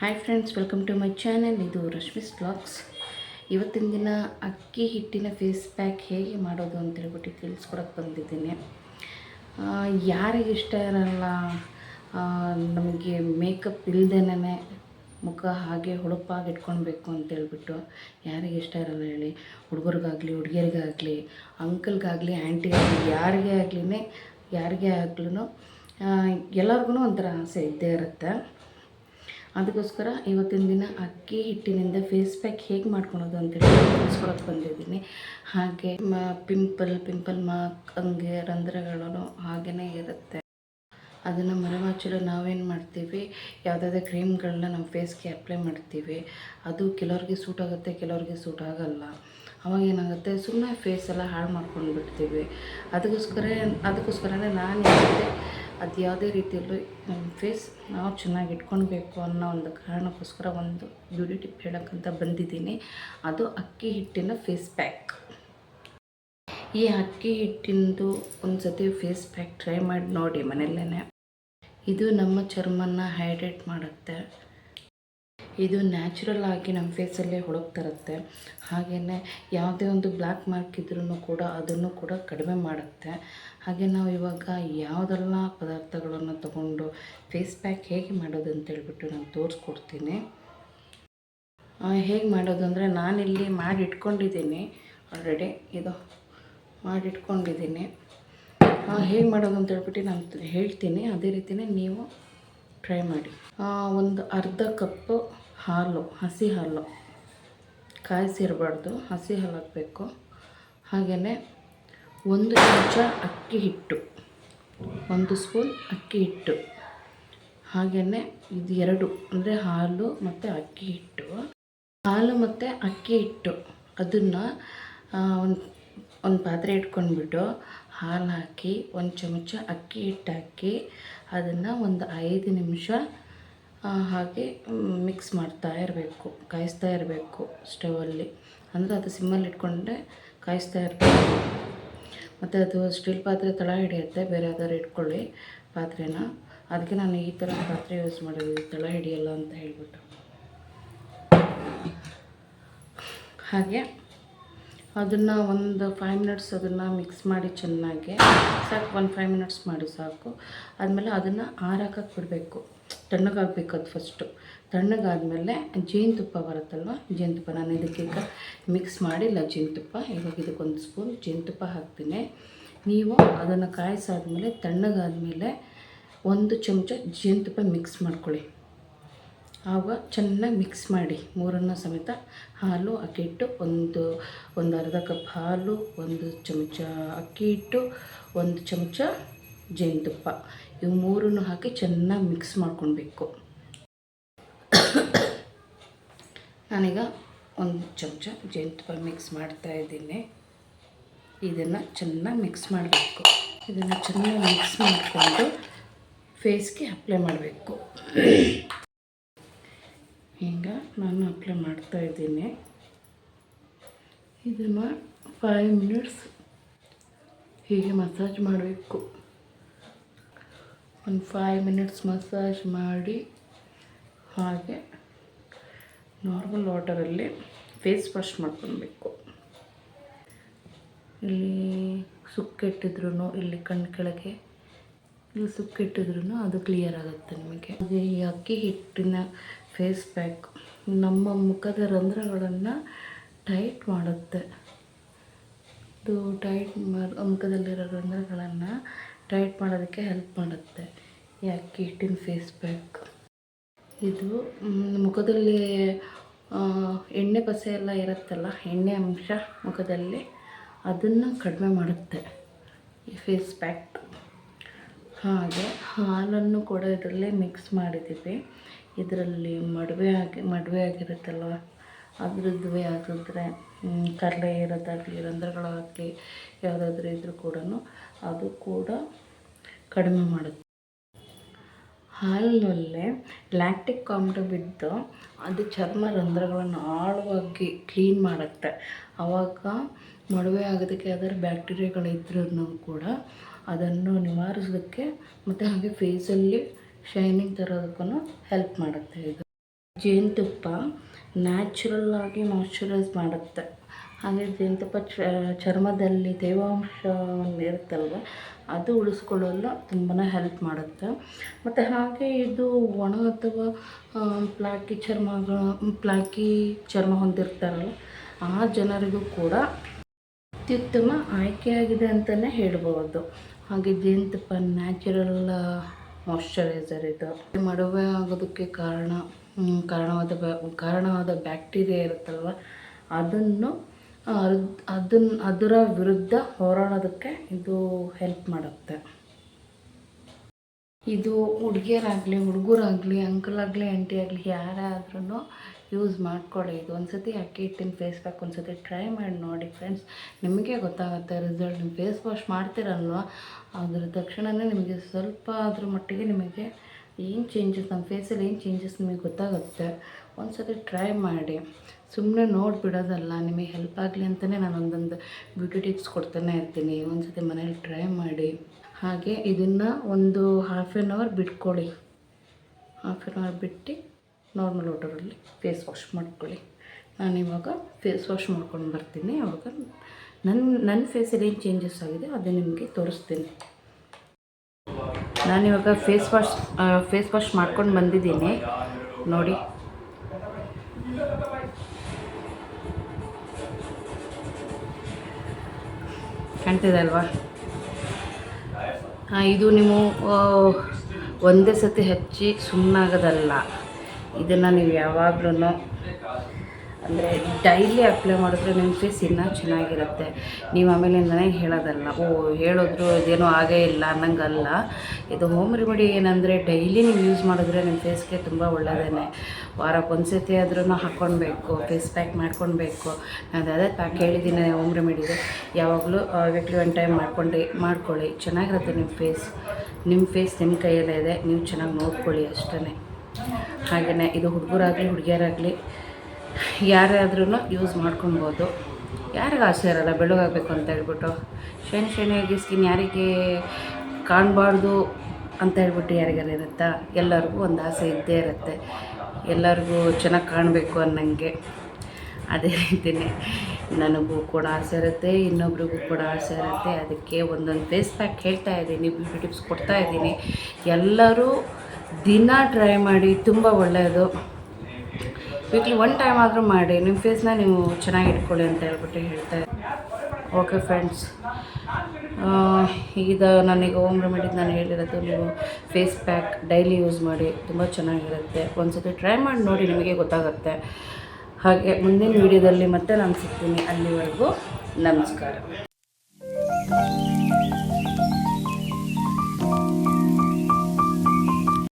Hi friends, welcome to my channel. ಇದು Rashmi's vlogs. ಇವತ್ತಿನ ದಿನ ಅಕ್ಕಿ ಹಿಟ್ಟಿನ ಫೇಸ್ ಪ್ಯಾಕ್ ಹೇಗೆ ಮಾಡೋದು ಅಂತ ಹೇಳ್ಬಿಟ್ಟು ತಿಳಿಸ್ಕೊಡಕ್ಕೆ ಬಂದಿದ್ದೀನಿ. ಯಾರಿಗೆ ಇಷ್ಟ ಇರಲ್ಲ ನಮಗೆ ಮೇಕಪ್ ಇಲ್ದೇನೆ ಮುಖ ಹಾಗೆ ಹೊಳಪಾಗಿ ಇಟ್ಕೊಳ್ಬೇಕು ಅಂತೇಳ್ಬಿಟ್ಟು ಯಾರಿಗೆ ಇಷ್ಟ ಇರಲ್ಲ ಹೇಳಿ? ಹುಡುಗರಿಗಾಗಲಿ, ಹುಡುಗಿಯರಿಗಾಗಲಿ, ಅಂಕಲ್ಗಾಗಲಿ, ಆಂಟಿಗಾಗಲಿ, ಯಾರಿಗೇ ಆಗ್ಲೂ ಎಲ್ಲರಿಗೂ ಒಂಥರ ಆಸೆ ಇದ್ದೇ ಇರುತ್ತೆ. ಅದಕ್ಕೋಸ್ಕರ ಇವತ್ತಿನ ದಿನ ಅಕ್ಕಿ ಹಿಟ್ಟಿನಿಂದ ಫೇಸ್ ಪ್ಯಾಕ್ ಹೇಗೆ ಮಾಡ್ಕೊಳೋದು ಅಂತೇಳಿ ತಿಳಿಸ್ಕೊಳಕ್ಕೆ ಬಂದಿದ್ದೀನಿ. ಹಾಗೆ ಪಿಂಪಲ್ ಮಾರ್ಕ್ ಹಂಗೆ ರಂಧ್ರಗಳು ಹಾಗೇ ಇರುತ್ತೆ. ಅದನ್ನು ಮರೆಮಾಚಲು ನಾವೇನು ಮಾಡ್ತೀವಿ, ಯಾವುದಾದ್ರೂ ಕ್ರೀಮ್ಗಳನ್ನ ನಮ್ಮ ಫೇಸ್ಗೆ ಅಪ್ಲೈ ಮಾಡ್ತೀವಿ. ಅದು ಕೆಲವ್ರಿಗೆ ಸೂಟ್ ಆಗುತ್ತೆ, ಕೆಲವ್ರಿಗೆ ಸೂಟ್ ಆಗೋಲ್ಲ. ಅವಾಗ ಏನಾಗುತ್ತೆ, ಸುಮ್ಮನೆ ಫೇಸ್ ಎಲ್ಲ ಹಾಳು ಮಾಡ್ಕೊಂಡು ಬಿಡ್ತೀವಿ. ಅದಕ್ಕೋಸ್ಕರನೇ ನಾನು ಹೇಳಿದೆ, ಅದು ಯಾವುದೇ ರೀತಿಯಲ್ಲೂ ನಮ್ಮ ಫೇಸ್ ನಾವು ಚೆನ್ನಾಗಿ ಇಟ್ಕೊಳ್ಬೇಕು ಅನ್ನೋ ಒಂದು ಕಾರಣಕ್ಕೋಸ್ಕರ ಒಂದು ಬ್ಯೂಟಿ ಟಿಪ್ ಹೇಳೋಕ್ಕಂತ ಬಂದಿದ್ದೀನಿ. ಅದು ಅಕ್ಕಿ ಹಿಟ್ಟಿನ ಫೇಸ್ ಪ್ಯಾಕ್. ಈ ಅಕ್ಕಿ ಹಿಟ್ಟಿಂದು ಒಂದು ಸತಿ ಫೇಸ್ ಪ್ಯಾಕ್ ಟ್ರೈ ಮಾಡಿ ನೋಡಿ ಮನೆಯಲ್ಲೇ. ಇದು ನಮ್ಮ ಚರ್ಮನ ಹೈಡ್ರೇಟ್ ಮಾಡುತ್ತೆ. ಇದು ನ್ಯಾಚುರಲ್ ಆಗಿ ನಮ್ಮ ಫೇಸಲ್ಲೇ ಹೊಳಪು ತರುತ್ತೆ. ಹಾಗೆಯೇ ಯಾವುದೇ ಒಂದು ಬ್ಲ್ಯಾಕ್ ಮಾರ್ಕ್ ಇದ್ರೂ ಕೂಡ ಅದನ್ನು ಕೂಡ ಕಡಿಮೆ ಮಾಡುತ್ತೆ. ಹಾಗೆ ನಾವು ಇವಾಗ ಯಾವುದೆಲ್ಲ ಪದಾರ್ಥಗಳನ್ನು ತಗೊಂಡು ಫೇಸ್ ಪ್ಯಾಕ್ ಹೇಗೆ ಮಾಡೋದು ಅಂತೇಳ್ಬಿಟ್ಟು ನಾನು ತೋರಿಸ್ಕೊಡ್ತೀನಿ. ಹೇಗೆ ಮಾಡೋದು ಅಂದರೆ, ನಾನಿಲ್ಲಿ ಮಾಡಿಟ್ಕೊಂಡಿದ್ದೀನಿ ಆಲ್ರೆಡಿ. ಇದು ಮಾಡಿಟ್ಕೊಂಡಿದ್ದೀನಿ. ಹೇಗೆ ಮಾಡೋದು ಅಂತ ಹೇಳ್ಬಿಟ್ಟು ನಾನು ಹೇಳ್ತೀನಿ. ಅದೇ ರೀತಿಯೇ ನೀವು ಟ್ರೈ ಮಾಡಿ. ಒಂದು ಅರ್ಧ ಕಪ್ಪು ಹಾಲು, ಹಸಿ ಹಾಲು, ಕಾಯಿಸಿರಬಾರ್ದು, ಹಸಿ ಹಾಲು ಹಾಕಬೇಕು. ಹಾಗೆಯೇ 1 ಚಮಚ ಅಕ್ಕಿ ಹಿಟ್ಟು, 1 ಸ್ಪೂನ್ ಅಕ್ಕಿ ಹಿಟ್ಟು. ಹಾಗೆಯೇ ಇದು 2 ಅಂದರೆ ಹಾಲು ಮತ್ತು ಅಕ್ಕಿ ಹಿಟ್ಟು. ಹಾಲು ಮತ್ತು ಅಕ್ಕಿ ಹಿಟ್ಟು ಅದನ್ನು ಒಂದು ಪಾತ್ರೆ ಇಟ್ಕೊಂಡ್ಬಿಟ್ಟು ಹಾಲು ಹಾಕಿ 1 ಚಮಚ ಅಕ್ಕಿ ಹಿಟ್ಟು ಹಾಕಿ ಅದನ್ನು ಒಂದು 5 ನಿಮಿಷ ಹಾಗೆ ಮಿಕ್ಸ್ ಮಾಡ್ತಾ ಇರಬೇಕು, ಕಾಯಿಸ್ತಾ ಇರಬೇಕು ಸ್ಟವಲ್ಲಿ. ಅಂದರೆ ಅದು ಸಿಮ್ಮಲ್ಲಿ ಇಟ್ಕೊಂಡ್ರೆ ಕಾಯಿಸ್ತಾ ಇರಬೇಕು. ಮತ್ತು ಅದು ಸ್ಟೀಲ್ ಪಾತ್ರೆ ತಳ ಹಿಡಿಯುತ್ತೆ. ಬೇರೆ ಯಾವ್ದಾದ್ರು ಇಟ್ಕೊಳ್ಳಿ ಪಾತ್ರೆನ. ಅದಕ್ಕೆ ನಾನು ಈ ಥರ ಪಾತ್ರೆ ಯೂಸ್ ಮಾಡೋದು, ತಳ ಹಿಡಿಯಲ್ಲ ಅಂತ ಹೇಳ್ಬಿಟ್ಟು. ಹಾಗೆ ಅದನ್ನು ಒಂದು 5 ಮಿನಿಟ್ಸ್ ಅದನ್ನು ಮಿಕ್ಸ್ ಮಾಡಿ ಚೆನ್ನಾಗಿ ಸಾಕು. 5 ಮಿನಿಟ್ಸ್ ಮಾಡಿ ಸಾಕು. ಆದಮೇಲೆ ಅದನ್ನು ಆರಾಕಕ್ಕೆ ಬಿಡಬೇಕು, ತಣ್ಣಗಾಗಬೇಕು. ಅದು ಫಸ್ಟು ತಣ್ಣಗಾದಮೇಲೆ ಜೇನುತುಪ್ಪ ಬರುತ್ತಲ್ವ, ಜೇನುತುಪ್ಪ ನಾನು ಇದಕ್ಕೀಗ ಮಿಕ್ಸ್ ಮಾಡಿಲ್ಲ ಜೇನುತುಪ್ಪ. ಇವಾಗ ಇದಕ್ಕೆ 1 ಸ್ಪೂನ್ ಜೇನುತುಪ್ಪ ಹಾಕ್ತೀನಿ. ನೀವು ಅದನ್ನು ಕಾಯಿಸಾದ್ಮೇಲೆ ತಣ್ಣಗಾದಮೇಲೆ 1 ಚಮಚ ಜೇನುತುಪ್ಪ ಮಿಕ್ಸ್ ಮಾಡ್ಕೊಳ್ಳಿ. ಆವಾಗ ಚೆನ್ನಾಗಿ ಮಿಕ್ಸ್ ಮಾಡಿ ಮೂರನ್ನು ಸಮೇತ. ಹಾಲು, ಅಕ್ಕಿ ಹಿಟ್ಟು, ಒಂದು ಅರ್ಧ ಕಪ್ ಹಾಲು, 1 ಚಮಚ ಅಕ್ಕಿ ಹಿಟ್ಟು, 1 ಚಮಚ ಜೇನುತುಪ್ಪ, ಇವು ಮೂರನ್ನು ಹಾಕಿ ಚೆನ್ನಾಗಿ ಮಿಕ್ಸ್ ಮಾಡ್ಕೊಳ್ಬೇಕು. ನಾನೀಗ 1 ಚಮಚ ಜೇನುತುಪ್ಪ ಮಿಕ್ಸ್ ಮಾಡ್ತಾಯಿದ್ದೀನಿ. ಇದನ್ನು ಚೆನ್ನಾಗಿ ಮಿಕ್ಸ್ ಮಾಡಬೇಕು. ಇದನ್ನು ಚೆನ್ನಾಗಿ ಮಿಕ್ಸ್ ಮಾಡಿಕೊಂಡು ಫೇಸ್ಗೆ ಅಪ್ಲೈ ಮಾಡಬೇಕು. ಈಗ ನಾನು ಅಪ್ಲೈ ಮಾಡ್ತಾಯಿದ್ದೀನಿ. ಇದನ್ನು 5 ಮಿನಿಟ್ಸ್ ಹೀಗೆ ಮಸಾಜ್ ಮಾಡಬೇಕು. ಒಂದು 5 ಮಿನಿಟ್ಸ್ ಮಸಾಜ್ ಮಾಡಿ ಹಾಗೆ ನಾರ್ಮಲ್ ವಾಟರಲ್ಲಿ ಫೇಸ್ ವಾಶ್ ಮಾಡ್ಕೊಳ್ಬೇಕು. ಇಲ್ಲಿ ಸುಕ್ಕಿಟ್ಟಿದ್ರೂ, ಇಲ್ಲಿ ಕಣ್ಣು ಕೆಳಗೆ ಇಲ್ಲಿ ಸುಕ್ಕಿಟ್ಟಿದ್ರೂ ಅದು ಕ್ಲಿಯರ್ ಆಗುತ್ತೆ ನಿಮಗೆ. ಹಾಗೆ ಈ ಅಕ್ಕಿ ಹಿಟ್ಟಿನ ಫೇಸ್ ಪ್ಯಾಕ್ ನಮ್ಮ ಮುಖದ ರಂಧ್ರಗಳನ್ನು ಟೈಟ್ ಮಾಡುತ್ತೆ. ಇದು ಮುಖದಲ್ಲಿರೋ ರಂಧ್ರಗಳನ್ನು ಟೈಟ್ ಮಾಡೋದಕ್ಕೆ ಹೆಲ್ಪ್ ಮಾಡುತ್ತೆ ಈ ಅಕ್ಕಿ ಹಿಟ್ಟಿನ ಫೇಸ್ ಪ್ಯಾಕ್. ಇದು ಮುಖದಲ್ಲಿ ಎಣ್ಣೆ ಪಸೆ ಎಲ್ಲ ಇರುತ್ತಲ್ಲ, ಎಣ್ಣೆ ಅಂಶ ಮುಖದಲ್ಲಿ, ಅದನ್ನು ಕಡಿಮೆ ಮಾಡುತ್ತೆ ಈ ಫೇಸ್ ಪ್ಯಾಕ್. ಹಾಗೆ ಹಾಲನ್ನು ಕೂಡ ಇದರಲ್ಲೇ ಮಿಕ್ಸ್ ಮಾಡಿದ್ದೀವಿ. ಇದರಲ್ಲಿ ಮಡುವೆ ಆಗಿರುತ್ತಲ್ವ, ಅದ್ರದ್ದು ಆಗಿದ್ರೆ ಕರಳೆ ಇರೋದಾಗಲಿ, ರಂಧ್ರಗಳಾಗಲಿ ಯಾವುದಾದ್ರೂ ಇದ್ರೂ ಕೂಡ ಅದು ಕೂಡ ಕಡಿಮೆ ಮಾಡುತ್ತೆ. ಹಾಲಿನಲ್ಲೇ ಲ್ಯಾಕ್ಟಿಕ್ ಆಮ್ಲ ಬಿದ್ದು ಅದು ಚರ್ಮ ರಂಧ್ರಗಳನ್ನು ಆಳವಾಗಿ ಕ್ಲೀನ್ ಮಾಡುತ್ತೆ. ಆವಾಗ ಮಡುವೆ ಆಗೋದಕ್ಕೆ ಯಾವ್ದಾದ್ರು ಬ್ಯಾಕ್ಟೀರಿಯಾಗಳಿದ್ರೂ ಕೂಡ ಅದನ್ನು ನಿವಾರಿಸೋದಕ್ಕೆ ಮತ್ತು ಹಾಗೆ ಫೇಸಲ್ಲಿ ಶೈನಿಂಗ್ ತರೋದಕ್ಕೂ ಹೆಲ್ಪ್ ಮಾಡುತ್ತೆ ಇದು. ಜೇನುತುಪ್ಪ ನ್ಯಾಚುರಲ್ ಆಗಿ ಮಾಯ್ಶ್ಚರೈಸ್ ಮಾಡುತ್ತೆ. ಹಾಗೆ ಜೇನುತುಪ್ಪ ಚರ್ಮದಲ್ಲಿ ತೇವಾಂಶ ಇರುತ್ತಲ್ವ, ಅದು ಉಳಿಸ್ಕೊಳ್ಳಲು ತುಂಬಾ ಹೆಲ್ಪ್ ಮಾಡುತ್ತೆ. ಮತ್ತು ಹಾಗೆ ಇದು ಒಣ ಅಥವಾ ಪ್ಲಾಕಿ ಚರ್ಮ ಹೊಂದಿರ್ತಾರಲ್ಲ, ಆ ಜನರಿಗೂ ಕೂಡ ಅತ್ಯುತ್ತಮ ಆಯ್ಕೆಯಾಗಿದೆ ಅಂತಲೇ ಹೇಳ್ಬೋದು. ಹಾಗೆ ಜೇನುತುಪ್ಪ ನ್ಯಾಚುರಲ್ ಮಾಯ್ಶ್ಚರೈಸರ್ ಇದು. ಮಡುವೆ ಆಗೋದಕ್ಕೆ ಕಾರಣವಾದ ಬ್ಯಾಕ್ಟೀರಿಯಾ ಇರುತ್ತಲ್ವ, ಅದರ ವಿರುದ್ಧ ಹೋರಾಡೋದಕ್ಕೆ ಇದು ಹೆಲ್ಪ್ ಮಾಡುತ್ತೆ. ಇದು ಹುಡುಗಿಯರಾಗಲಿ ಹುಡುಗರಾಗಲಿ ಅಂಕಲ್ ಆಗಲಿ ಆಂಟಿ ಆಗಲಿ ಯಾರಾದ್ರೂ ಯೂಸ್ ಮಾಡ್ಕೊಳ್ಳಿ. ಇದು ಒಂದು ಸತಿ ಅಕ್ಕಿ ಹಿಟ್ಟಿನ ಫೇಸ್ ಪ್ಯಾಕ್ ಒಂದು ಸತಿ ಟ್ರೈ ಮಾಡಿ ನೋಡಿ ಫ್ರೆಂಡ್ಸ್, ನಿಮಗೆ ಗೊತ್ತಾಗುತ್ತೆ ರಿಸಲ್ಟ್. ನೀವು ಫೇಸ್ ವಾಶ್ ಮಾಡ್ತೀರಲ್ವ, ಅದ್ರ ತಕ್ಷಣವೇ ನಿಮಗೆ ಸ್ವಲ್ಪ ಅದ್ರ ಮಟ್ಟಿಗೆ ನಿಮಗೆ ಏನು ಚೇಂಜಸ್, ನಮ್ಮ ಫೇಸಲ್ಲಿ ಏನು ಚೇಂಜಸ್ ನಿಮಗೆ ಗೊತ್ತಾಗುತ್ತೆ. ಒಂದು ಸತಿ ಟ್ರೈ ಮಾಡಿ, ಸುಮ್ಮನೆ ನೋಡಿಬಿಡೋದಲ್ಲ. ನಿಮಗೆ ಹೆಲ್ಪ್ ಆಗಲಿ ಅಂತಲೇ ನಾನು ಒಂದೊಂದು ಬ್ಯೂಟಿ ಟಿಪ್ಸ್ ಕೊಡ್ತಾನೆ ಇರ್ತೀನಿ. ಒಂದು ಸತಿ ಮನೇಲಿ ಟ್ರೈ ಮಾಡಿ. ಹಾಗೆ ಇದನ್ನು ಒಂದು ಹಾಫ್ ಆನ್ ಅವರ್ ಬಿಟ್ಕೊಳ್ಳಿ. ಹಾಫ್ ಆನ್ ಅವರ್ ಬಿಟ್ಟು ನಾರ್ಮಲ್ ವಾಟರಲ್ಲಿ ಫೇಸ್ ವಾಶ್ ಮಾಡ್ಕೊಳ್ಳಿ. ನಾನಿವಾಗ ಫೇಸ್ ವಾಶ್ ಮಾಡ್ಕೊಂಡು ಬರ್ತೀನಿ. ಆವಾಗ ನನ್ನ ಫೇಸಲ್ಲಿ ಏನು ಚೇಂಜಸ್ ಆಗಿದೆ ಅದು ನಿಮಗೆ ತೋರಿಸ್ತೀನಿ. ನಾನಿವಾಗ ಫೇಸ್ ವಾಶ್ ಮಾಡ್ಕೊಂಡು ಬಂದಿದ್ದೀನಿ ನೋಡಿ. ಕಾಣ್ತಿದೆ ಅಲ್ವಾ? ಇದು ನೀವು ಒಂದೇ ಸತಿ ಹಚ್ಚಿ ಸುಮ್ಮನಾಗೋದಲ್ಲ. ಇದನ್ನು ನೀವು ಯಾವಾಗಲೂ ಅಂದರೆ ಡೈಲಿ ಅಪ್ಲೈ ಮಾಡಿದ್ರೆ ನಿಮ್ಮ ಫೇಸ್ ಇನ್ನೂ ಚೆನ್ನಾಗಿರುತ್ತೆ. ನೀವು ಆಮೇಲಿಂದನೇ ಹೇಳೋದಲ್ಲ, ಹೇಳಿದ್ರು ಇದೇನೋ ಆಗೇ ಇಲ್ಲ ಅನ್ನಂಗಲ್ಲ. ಇದು ಹೋಮ್ ರೆಮಿಡಿ ಏನಂದರೆ ಡೈಲಿ ನೀವು ಯೂಸ್ ಮಾಡಿದ್ರೆ ನಿಮ್ಮ ಫೇಸ್ಗೆ ತುಂಬ ಒಳ್ಳೆಯದೇ. ವಾರಕ್ಕೆ ಒಂದು ಸತಿ ಆದ್ರೂ ಹಾಕ್ಕೊಳ್ಬೇಕು, ಫೇಸ್ ಪ್ಯಾಕ್ ಮಾಡ್ಕೊಳ್ಬೇಕು. ನಾನು ಅದೇ ಪ್ಯಾಕ್ ಹೇಳಿದ್ದೀನಿ ಹೋಮ್ ರೆಮಿಡಿದು. ಯಾವಾಗಲೂ ವೀಕ್ಲಿ ಒನ್ ಟೈಮ್ ಮಾಡ್ಕೊಳ್ಳಿ. ಚೆನ್ನಾಗಿರುತ್ತೆ ನಿಮ್ಮ ಫೇಸ್ ನಿಮ್ಮ ಕೈಯಲ್ಲೇ ಇದೆ, ನೀವು ಚೆನ್ನಾಗಿ ನೋಡ್ಕೊಳ್ಳಿ ಅಷ್ಟೇ. ಹಾಗೆಯೇ ಇದು ಹುಡುಗರಾಗಲಿ ಹುಡುಗಿಯರಾಗಲಿ ಯಾರಾದ್ರೂ ಯೂಸ್ ಮಾಡ್ಕೊಬೋದು. ಯಾರಿಗೆ ಆಸೆ ಇರೋಲ್ಲ ಬೆಳಗಾಗಬೇಕು ಅಂತ ಹೇಳ್ಬಿಟ್ಟು, ಶೈನಿಯಾಗಿ ಸ್ಕಿನ್ ಯಾರಿಗೆ ಕಾಣಬಾರ್ದು ಅಂತ ಹೇಳ್ಬಿಟ್ಟು ಯಾರಿಗಾರು ಇರುತ್ತಾ? ಎಲ್ಲರಿಗೂ ಒಂದು ಆಸೆ ಇದ್ದೇ ಇರುತ್ತೆ, ಎಲ್ಲರಿಗೂ ಚೆನ್ನಾಗಿ ಕಾಣಬೇಕು ಅನ್ನಂಗೆ. ಅದೇ ರೀತಿಯೇ ನನಗೂ ಕೂಡ ಆಸೆ ಇರುತ್ತೆ, ಇನ್ನೊಬ್ರಿಗೂ ಕೂಡ ಆಸೆ ಇರುತ್ತೆ. ಅದಕ್ಕೆ ಒಂದೊಂದು ಫೇಸ್ ಪ್ಯಾಕ್ ಹೇಳ್ತಾ ಇದ್ದೀನಿ, ಬ್ಯೂಟಿ ಟಿಪ್ಸ್ ಕೊಡ್ತಾ ಇದ್ದೀನಿ. ಎಲ್ಲರೂ ದಿನ ಟ್ರೈ ಮಾಡಿ, ತುಂಬ ಒಳ್ಳೆಯದು. ವೀಕ್ಲಿ ಒನ್ ಟೈಮ್ ಆದರೂ ಮಾಡಿ, ನಿಮ್ಮ ಫೇಸ್ನ ನೀವು ಚೆನ್ನಾಗಿ ಇಟ್ಕೊಳ್ಳಿ ಅಂತ ಹೇಳ್ಬಿಟ್ಟು ಹೇಳ್ತಾ ಇದ್ದೀನಿ. ಓಕೆ ಫ್ರೆಂಡ್ಸ್, ಈಗ ನನಗೆ ಹೋಮ್ ರೆಮಿಡಿಗೆ ನಾನು ಹೇಳಿರೋದು, ನೀವು ಫೇಸ್ ಪ್ಯಾಕ್ ಡೈಲಿ ಯೂಸ್ ಮಾಡಿ, ತುಂಬ ಚೆನ್ನಾಗಿರುತ್ತೆ. ಒಂದು ಸತಿ ಟ್ರೈ ಮಾಡಿ ನೋಡಿ, ನಿಮಗೆ ಗೊತ್ತಾಗುತ್ತೆ. ಹಾಗೆ ಮುಂದಿನ ವೀಡಿಯೋದಲ್ಲಿ ಮತ್ತೆ ನಾನು ಸಿಗ್ತೀನಿ. ಅಲ್ಲಿವರೆಗೂ ನಮಸ್ಕಾರ.